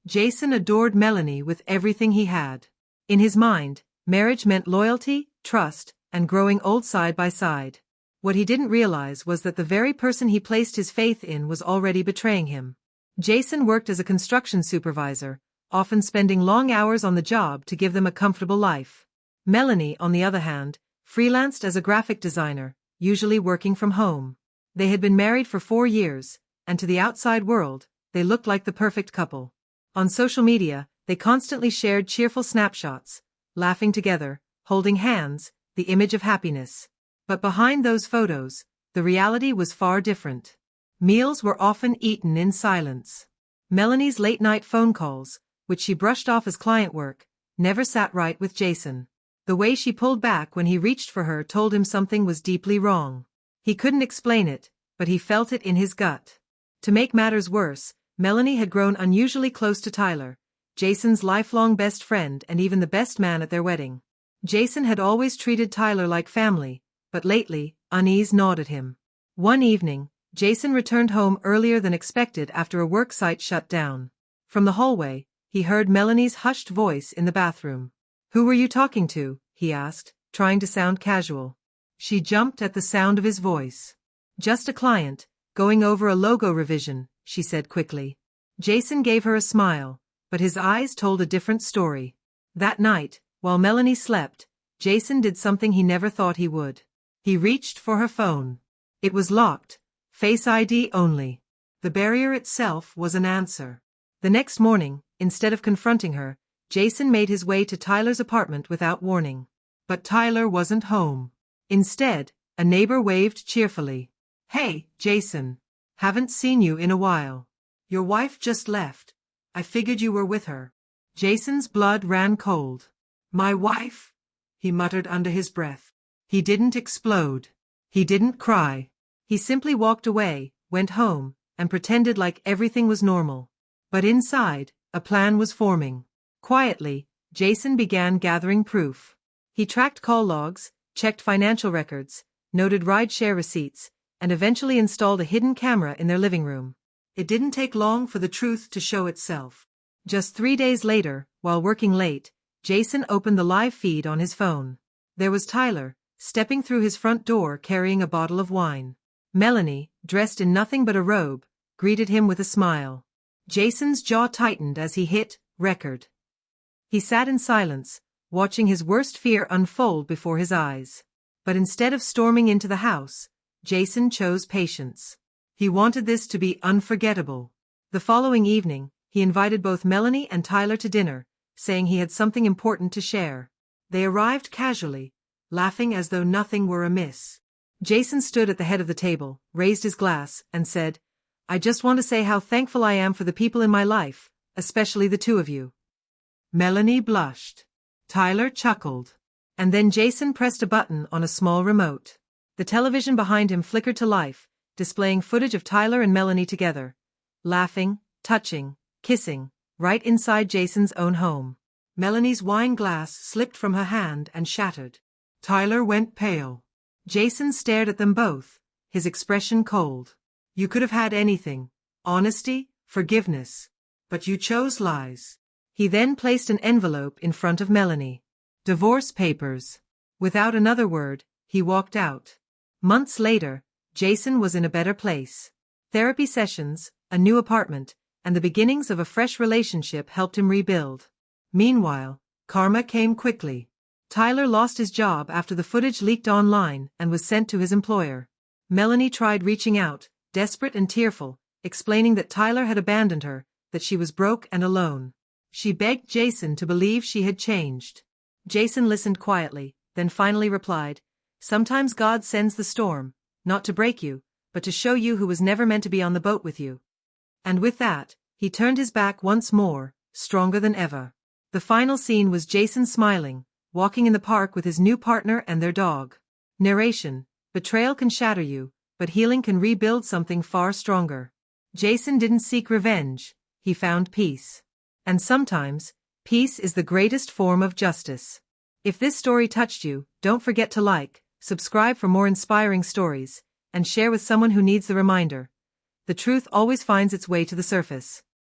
Jason adored Melanie with everything he had. In his mind, marriage meant loyalty, trust, and growing old side by side. What he didn't realize was that the very person he placed his faith in was already betraying him. Jason worked as a construction supervisor, often spending long hours on the job to give them a comfortable life. Melanie, on the other hand, freelanced as a graphic designer, usually working from home. They had been married for 4 years, and to the outside world, they looked like the perfect couple. On social media, they constantly shared cheerful snapshots, laughing together, holding hands, the image of happiness. But behind those photos, the reality was far different. Meals were often eaten in silence. Melanie's late-night phone calls, which she brushed off as client work, never sat right with Jason. The way she pulled back when he reached for her told him something was deeply wrong. He couldn't explain it, but he felt it in his gut. To make matters worse, Melanie had grown unusually close to Tyler, Jason's lifelong best friend and even the best man at their wedding. Jason had always treated Tyler like family, but lately, unease gnawed at him. One evening, Jason returned home earlier than expected after a work site shut down. From the hallway, he heard Melanie's hushed voice in the bathroom. "Who were you talking to?" he asked, trying to sound casual. She jumped at the sound of his voice. "Just a client, going over a logo revision," she said quickly. Jason gave her a smile, but his eyes told a different story. That night, while Melanie slept, Jason did something he never thought he would. He reached for her phone. It was locked, Face ID only. The barrier itself was an answer. The next morning, instead of confronting her, Jason made his way to Tyler's apartment without warning. But Tyler wasn't home. Instead, a neighbor waved cheerfully. "Hey, Jason. Haven't seen you in a while. Your wife just left. I figured you were with her." Jason's blood ran cold. "My wife?" he muttered under his breath. He didn't explode. He didn't cry. He simply walked away, went home, and pretended like everything was normal. But inside, a plan was forming. Quietly, Jason began gathering proof. He tracked call logs, checked financial records, noted ride-share receipts, and eventually installed a hidden camera in their living room. It didn't take long for the truth to show itself. Just 3 days later, while working late, Jason opened the live feed on his phone. There was Tyler, stepping through his front door carrying a bottle of wine. Melanie, dressed in nothing but a robe, greeted him with a smile. Jason's jaw tightened as he hit record. He sat in silence, watching his worst fear unfold before his eyes. But instead of storming into the house, Jason chose patience. He wanted this to be unforgettable. The following evening, he invited both Melanie and Tyler to dinner, saying he had something important to share. They arrived casually, laughing as though nothing were amiss. Jason stood at the head of the table, raised his glass, and said, "I just want to say how thankful I am for the people in my life, especially the two of you." Melanie blushed. Tyler chuckled. And then Jason pressed a button on a small remote. The television behind him flickered to life, displaying footage of Tyler and Melanie together, laughing, touching, kissing, right inside Jason's own home. Melanie's wine glass slipped from her hand and shattered. Tyler went pale. Jason stared at them both, his expression cold. "You could have had anything, honesty, forgiveness. But you chose lies." He then placed an envelope in front of Melanie. "Divorce papers." Without another word, he walked out. Months later, Jason was in a better place. Therapy sessions, a new apartment, and the beginnings of a fresh relationship helped him rebuild. Meanwhile, karma came quickly. Tyler lost his job after the footage leaked online and was sent to his employer. Melanie tried reaching out, desperate and tearful, explaining that Tyler had abandoned her, that she was broke and alone. She begged Jason to believe she had changed. Jason listened quietly, then finally replied, "Sometimes God sends the storm, not to break you, but to show you who was never meant to be on the boat with you." And with that, he turned his back once more, stronger than ever. The final scene was Jason smiling, walking in the park with his new partner and their dog. Narration: betrayal can shatter you, but healing can rebuild something far stronger. Jason didn't seek revenge, he found peace. And sometimes, peace is the greatest form of justice. If this story touched you, don't forget to like, subscribe for more inspiring stories, and share with someone who needs the reminder. The truth always finds its way to the surface.